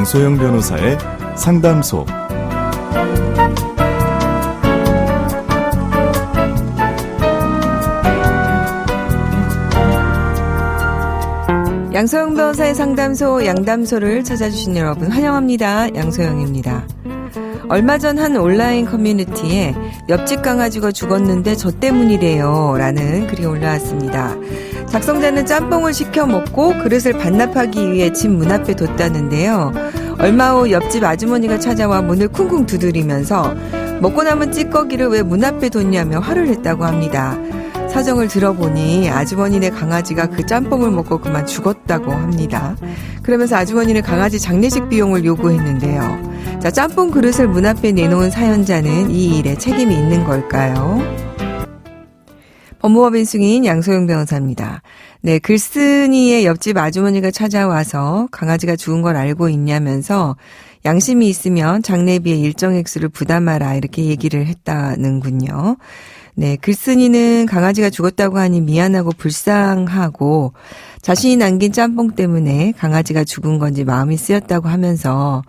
양소영 변호사의 상담소. 양소영 변호사의 상담소 양담소를 찾아주신 여러분 환영합니다. 양소영입니다. 얼마 전 한 온라인 커뮤니티에 옆집 강아지가 죽었는데 저 때문이래요 라는 글이 올라왔습니다. 작성자는 짬뽕을 시켜 먹고 그릇을 반납하기 위해 집 문 앞에 뒀다는데요. 얼마 후 옆집 아주머니가 찾아와 문을 쿵쿵 두드리면서 먹고 남은 찌꺼기를 왜 문 앞에 뒀냐며 화를 냈다고 합니다. 사정을 들어보니 아주머니네 강아지가 그 짬뽕을 먹고 그만 죽었다고 합니다. 그러면서 아주머니는 강아지 장례식 비용을 요구했는데요. 자, 짬뽕 그릇을 문 앞에 내놓은 사연자는 이 일에 책임이 있는 걸까요? 법무법인 승인 양소영 변호사입니다. 네, 글쓴이의 옆집 아주머니가 찾아와서 강아지가 죽은 걸 알고 있냐면서 양심이 있으면 장례비의 일정 액수를 부담하라 이렇게 얘기를 했다는군요. 네, 글쓴이는 강아지가 죽었다고 하니 미안하고 불쌍하고 자신이 남긴 짬뽕 때문에 강아지가 죽은 건지 마음이 쓰였다고 하면서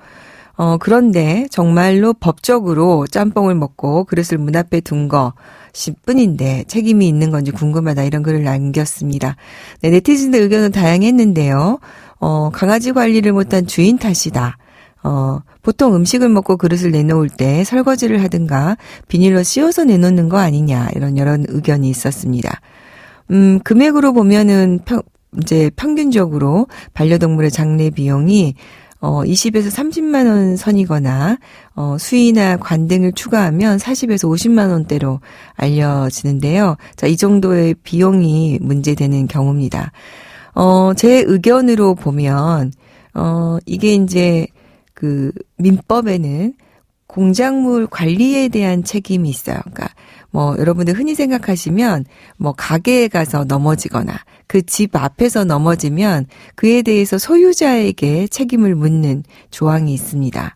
그런데 정말로 법적으로 짬뽕을 먹고 그릇을 문 앞에 둔 것일 뿐인데 책임이 있는 건지 궁금하다 이런 글을 남겼습니다. 네, 네티즌들 의견은 다양했는데요. 강아지 관리를 못한 주인 탓이다. 보통 음식을 먹고 그릇을 내놓을 때 설거지를 하든가 비닐로 씌워서 내놓는 거 아니냐 이런 여러 의견이 있었습니다. 금액으로 보면은 이제 평균적으로 반려동물의 장례 비용이 20에서 30만 원 선이거나 수의나 관 등을 추가하면 40에서 50만 원대로 알려지는데요. 자, 이 정도의 비용이 문제되는 경우입니다. 제 의견으로 보면 이게 이제 그 민법에는 공작물 관리에 대한 책임이 있어요. 그러니까 뭐 여러분들 흔히 생각하시면 뭐 가게에 가서 넘어지거나 그 집 앞에서 넘어지면 그에 대해서 소유자에게 책임을 묻는 조항이 있습니다.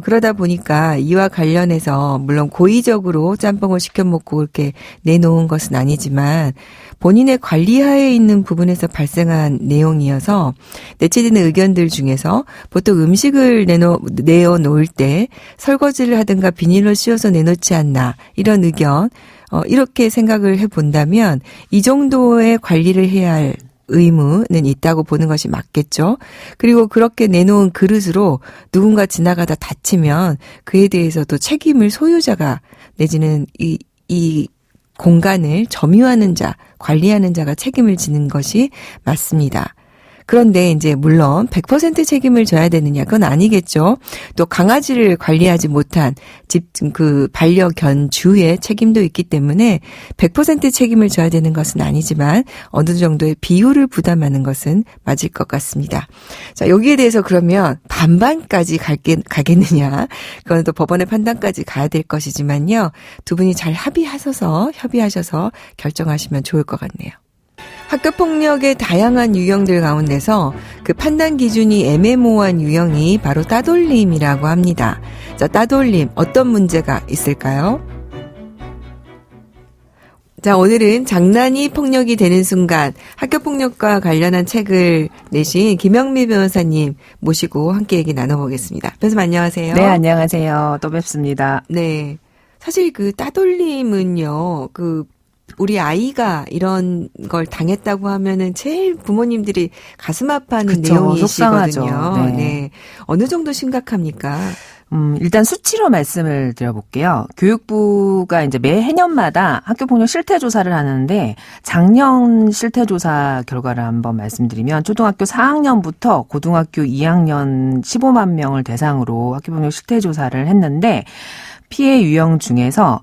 그러다 보니까 이와 관련해서 물론 고의적으로 짬뽕을 시켜 먹고 그렇게 내놓은 것은 아니지만 본인의 관리하에 있는 부분에서 발생한 내용이어서 내치되는 의견들 중에서 보통 음식을 내어놓을 때 설거지를 하든가 비닐로 씌워서 내놓지 않나 이런 의견 이렇게 생각을 해본다면 이 정도의 관리를 해야 할 의무는 있다고 보는 것이 맞겠죠. 그리고 그렇게 내놓은 그릇으로 누군가 지나가다 다치면 그에 대해서도 책임을 소유자가 내지는 이 공간을 점유하는 자, 관리하는 자가 책임을 지는 것이 맞습니다. 그런데 이제 물론 100% 책임을 져야 되느냐 그건 아니겠죠. 또 강아지를 관리하지 못한 집 그 반려견 주의 책임도 있기 때문에 100% 책임을 져야 되는 것은 아니지만 어느 정도의 비율을 부담하는 것은 맞을 것 같습니다. 자, 여기에 대해서 그러면 반반까지 가겠느냐? 그건 또 법원의 판단까지 가야 될 것이지만요. 두 분이 잘 협의하셔서 결정하시면 좋을 것 같네요. 학교폭력의 다양한 유형들 가운데서 그 판단 기준이 애매모호한 유형이 바로 따돌림이라고 합니다. 자, 따돌림 어떤 문제가 있을까요? 자, 오늘은 장난이 폭력이 되는 순간 학교폭력과 관련한 책을 내신 김영미 변호사님 모시고 함께 얘기 나눠보겠습니다. 변호사님 안녕하세요. 네, 안녕하세요. 또 뵙습니다. 네. 사실 그 따돌림은요, 우리 아이가 이런 걸 당했다고 하면은 제일 부모님들이 가슴 아파하는 내용이시거든요. 네. 네. 어느 정도 심각합니까? 일단 수치로 말씀을 드려볼게요. 교육부가 이제 매 해년마다 학교폭력 실태조사를 하는데 작년 실태조사 결과를 한번 말씀드리면 초등학교 4학년부터 고등학교 2학년 15만 명을 대상으로 학교폭력 실태조사를 했는데 피해 유형 중에서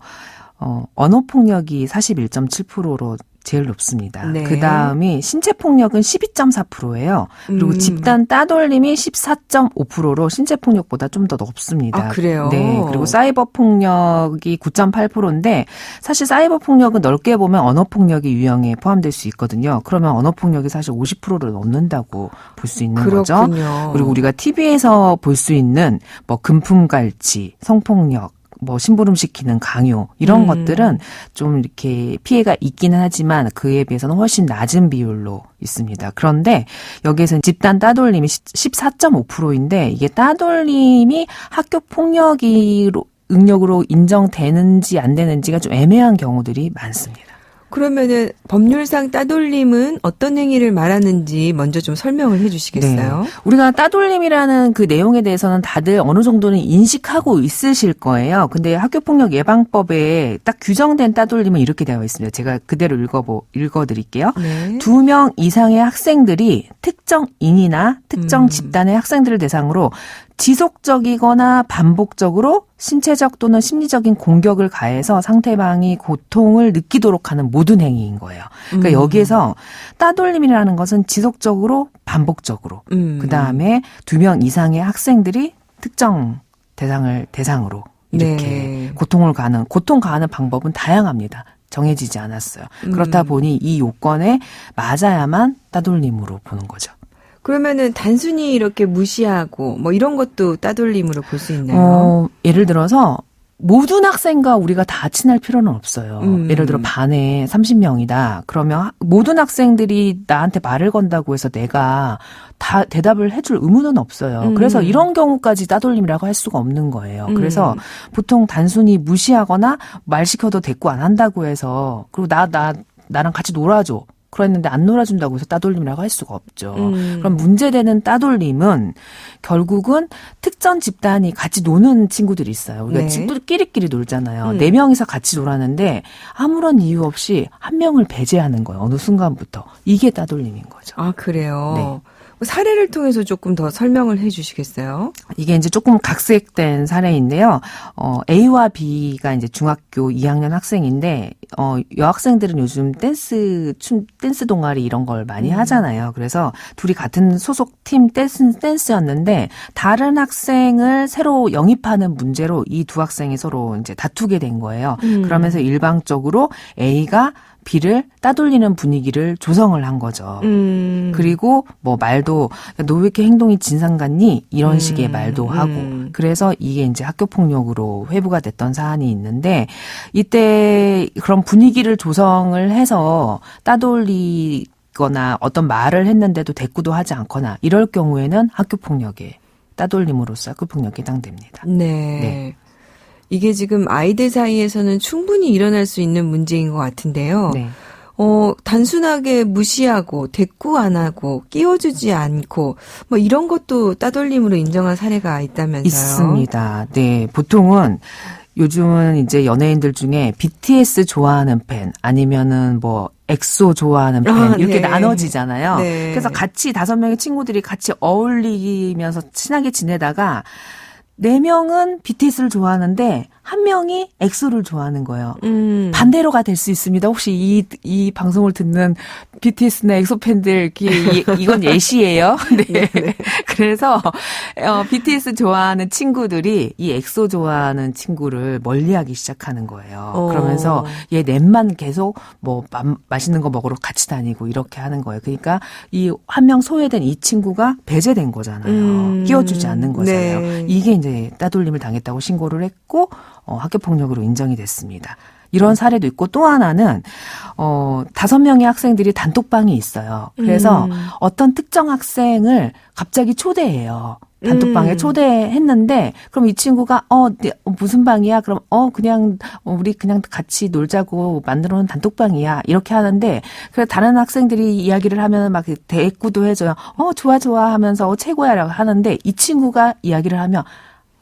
언어폭력이 41.7%로 제일 높습니다. 네. 그 다음이 신체폭력은 12.4%예요. 그리고 집단 따돌림이 14.5%로 신체폭력보다 좀 더 높습니다. 아, 그래요? 네. 그리고 사이버폭력이 9.8%인데 사실 사이버폭력은 넓게 보면 언어폭력이 유형에 포함될 수 있거든요. 그러면 언어폭력이 사실 50%를 넘는다고 볼 수 있는 그렇군요. 거죠. 그리고 우리가 TV에서 볼 수 있는 뭐 금품갈취, 성폭력, 뭐 심부름시키는 강요 이런 것들은 좀 이렇게 피해가 있기는 하지만 그에 비해서는 훨씬 낮은 비율로 있습니다. 그런데 여기에서 집단 따돌림이 14.5%인데 이게 따돌림이 학교 폭력으로 인정되는지 안 되는지가 좀 애매한 경우들이 많습니다. 그러면은 법률상 따돌림은 어떤 행위를 말하는지 먼저 좀 설명을 해 주시겠어요? 네. 우리가 따돌림이라는 그 내용에 대해서는 다들 어느 정도는 인식하고 있으실 거예요. 근데 학교폭력 예방법에 딱 규정된 따돌림은 이렇게 되어 있습니다. 제가 그대로 읽어드릴게요. 네. 2명 이상의 학생들이 특정 인이나 특정 집단의 학생들을 대상으로 지속적이거나 반복적으로 신체적 또는 심리적인 공격을 가해서 상대방이 고통을 느끼도록 하는 모든 행위인 거예요. 그러니까 여기에서 따돌림이라는 것은 지속적으로 반복적으로 그다음에 2명 이상의 학생들이 특정 대상으로 이렇게 네. 고통 가하는 방법은 다양합니다. 정해지지 않았어요. 그렇다 보니 이 요건에 맞아야만 따돌림으로 보는 거죠. 그러면은 단순히 이렇게 무시하고 뭐 이런 것도 따돌림으로 볼 수 있나요? 예를 들어서 모든 학생과 우리가 다 친할 필요는 없어요. 예를 들어 반에 30명이다. 그러면 모든 학생들이 나한테 말을 건다고 해서 내가 다 대답을 해줄 의무는 없어요. 그래서 이런 경우까지 따돌림이라고 할 수가 없는 거예요. 그래서 보통 단순히 무시하거나 말 시켜도 대꾸 안 한다고 해서 그리고 나랑 같이 놀아줘. 그랬는데 안 놀아준다고 해서 따돌림이라고 할 수가 없죠. 그럼 문제되는 따돌림은 결국은 특정 집단이 같이 노는 친구들이 있어요. 우리가 네. 친구들끼리 놀잖아요. 4명이서 같이 놀았는데 아무런 이유 없이 한 명을 배제하는 거예요. 어느 순간부터. 이게 따돌림인 거죠. 아, 그래요? 네. 사례를 통해서 조금 더 설명을 해 주시겠어요? 이게 이제 조금 각색된 사례인데요. A와 B가 이제 중학교 2학년 학생인데, 여학생들은 요즘 댄스 동아리 이런 걸 많이 하잖아요. 그래서 둘이 같은 소속팀 댄스였는데, 다른 학생을 새로 영입하는 문제로 이 두 학생이 서로 이제 다투게 된 거예요. 그러면서 일방적으로 A가 B를 따돌리는 분위기를 조성을 한 거죠. 그리고 뭐 말도 너 왜 이렇게 행동이 진상 같니? 이런 식의 말도 하고 그래서 이게 이제 학교폭력으로 회부가 됐던 사안이 있는데 이때 그런 분위기를 조성을 해서 따돌리거나 어떤 말을 했는데도 대꾸도 하지 않거나 이럴 경우에는 학교폭력에 따돌림으로써 학교폭력에 해당됩니다. 네. 네. 이게 지금 아이들 사이에서는 충분히 일어날 수 있는 문제인 것 같은데요. 네. 단순하게 무시하고 대꾸 안 하고 끼워주지 않고 뭐 이런 것도 따돌림으로 인정한 사례가 있다면서요? 있습니다. 네. 보통은 요즘은 이제 연예인들 중에 BTS 좋아하는 팬 아니면은 뭐 엑소 좋아하는 팬 이렇게 네. 나눠지잖아요. 네. 그래서 같이 5명의 친구들이 같이 어울리면서 친하게 지내다가 4명은 BTS를 좋아하는데 1명이 엑소를 좋아하는 거예요. 반대로가 될 수 있습니다. 혹시 이 방송을 듣는 BTS나 엑소 팬들 이건 예시예요. 네. 그래서 BTS 좋아하는 친구들이 이 엑소 좋아하는 친구를 멀리하기 시작하는 거예요. 그러면서 얘 넷만 계속 뭐 맛있는 거 먹으러 같이 다니고 이렇게 하는 거예요. 그러니까 이 한 명 소외된 이 친구가 배제된 거잖아요. 끼워주지 않는 거잖아요. 네. 이게 이제 따돌림을 당했다고 신고를 했고 학교폭력으로 인정이 됐습니다. 이런 사례도 있고 또 하나는 5명의 학생들이 단톡방이 있어요. 그래서 어떤 특정 학생을 갑자기 초대해요. 단톡방에 초대했는데 그럼 이 친구가 무슨 방이야? 그럼 그냥 우리 그냥 같이 놀자고 만들어 놓은 단톡방이야. 이렇게 하는데 그래 다른 학생들이 이야기를 하면 막 대꾸도 해줘요. 좋아 하면서 최고야라고 하는데 이 친구가 이야기를 하면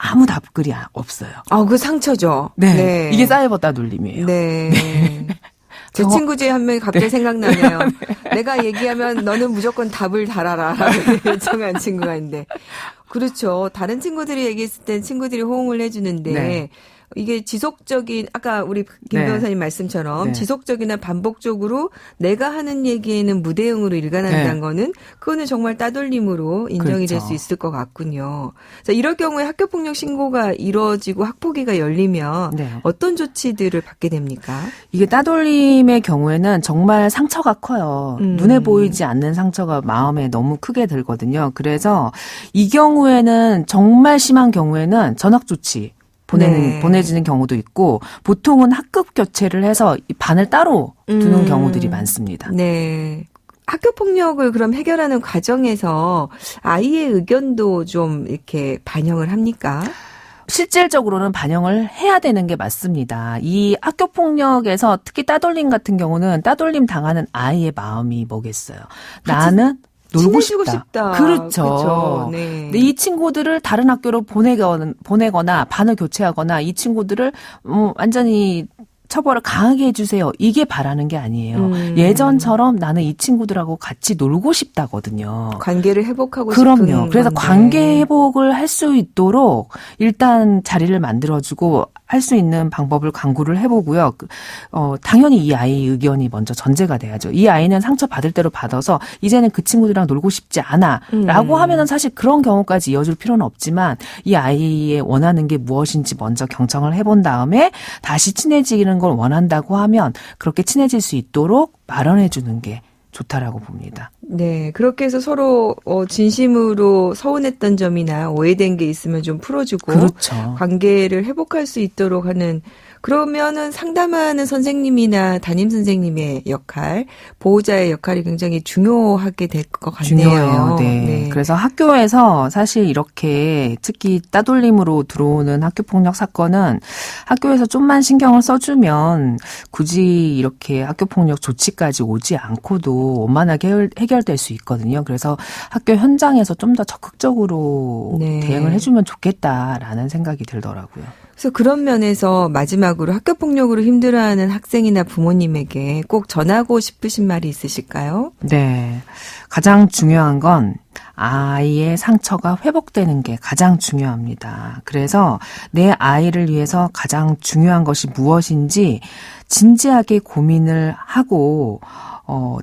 아무 답글이 없어요. 그 상처죠. 네. 이게 사이버 따돌림이에요. 네. 제 친구 중에 한 명이 갑자기 생각나네요. 내가 얘기하면 너는 무조건 답을 달아라. 요청한 친구가 있는데. 그렇죠. 다른 친구들이 얘기했을 땐 친구들이 호응을 해주는데 네. 이게 지속적인 아까 우리 김 네. 변호사님 말씀처럼 네. 지속적이나 반복적으로 내가 하는 얘기에는 무대응으로 일관한다는 네. 거는 그거는 정말 따돌림으로 인정이 될 그렇죠. 수 있을 것 같군요. 자, 이럴 경우에 학교폭력 신고가 이루어지고 학폭위가 열리면 네. 어떤 조치들을 받게 됩니까? 이게 따돌림의 경우에는 정말 상처가 커요. 눈에 보이지 않는 상처가 마음에 너무 크게 들거든요. 그래서 이 경우에는 정말 심한 경우에는 전학 조치 보내지는 경우도 있고 보통은 학급 교체를 해서 이 반을 따로 두는 경우들이 많습니다. 네. 학교 폭력을 그럼 해결하는 과정에서 아이의 의견도 좀 이렇게 반영을 합니까? 실질적으로는 반영을 해야 되는 게 맞습니다. 이 학교 폭력에서 특히 따돌림 같은 경우는 따돌림 당하는 아이의 마음이 뭐겠어요. 나는 놀고 싶다. 그렇죠. 그렇죠. 네. 근데 이 친구들을 다른 학교로 보내거나 반을 교체하거나 이 친구들을 완전히 처벌을 강하게 해주세요. 이게 바라는 게 아니에요. 예전처럼 나는 이 친구들하고 같이 놀고 싶다거든요. 관계를 회복하고 싶은 그럼요. 그래서 건데. 관계 회복을 할 수 있도록 일단 자리를 만들어주고 할 수 있는 방법을 강구를 해보고요. 당연히 이 아이의 의견이 먼저 전제가 돼야죠. 이 아이는 상처 받을 대로 받아서 이제는 그 친구들이랑 놀고 싶지 않아 라고 하면은 사실 그런 경우까지 이어줄 필요는 없지만 이 아이의 원하는 게 무엇인지 먼저 경청을 해본 다음에 다시 친해지는 걸 원한다고 하면 그렇게 친해질 수 있도록 마련해 주는 게 좋다라고 봅니다. 네, 그렇게 해서 서로 진심으로 서운했던 점이나 오해된 게 있으면 좀 풀어주고 그렇죠. 관계를 회복할 수 있도록 하는 그러면은 상담하는 선생님이나 담임 선생님의 역할, 보호자의 역할이 굉장히 중요하게 될 것 같네요. 중요해요. 네. 그래서 학교에서 사실 이렇게 특히 따돌림으로 들어오는 학교폭력 사건은 학교에서 좀만 신경을 써주면 굳이 이렇게 학교폭력 조치까지 오지 않고도 원만하게 해결될 수 있거든요. 그래서 학교 현장에서 좀 더 적극적으로 대응을 해주면 좋겠다라는 생각이 들더라고요. 그래서 그런 면에서 마지막으로 학교폭력으로 힘들어하는 학생이나 부모님에게 꼭 전하고 싶으신 말이 있으실까요? 네. 가장 중요한 건 아이의 상처가 회복되는 게 가장 중요합니다. 그래서 내 아이를 위해서 가장 중요한 것이 무엇인지 진지하게 고민을 하고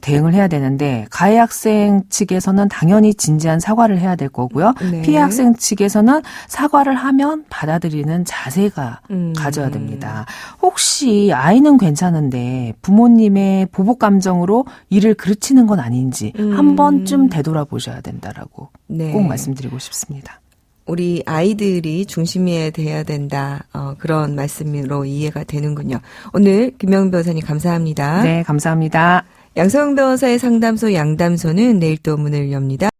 대응을 해야 되는데 가해 학생 측에서는 당연히 진지한 사과를 해야 될 거고요. 네. 피해 학생 측에서는 사과를 하면 받아들이는 자세가 가져야 됩니다. 혹시 아이는 괜찮은데 부모님의 보복 감정으로 이를 그르치는 건 아닌지 한 번쯤 되돌아보셔야 된다라고 꼭 말씀드리고 싶습니다. 우리 아이들이 중심에 돼야 된다. 그런 말씀으로 이해가 되는군요. 오늘 김명은 변호사님 감사합니다. 네, 감사합니다. 양서영 변호사의 상담소 양담소는 내일 또 문을 엽니다.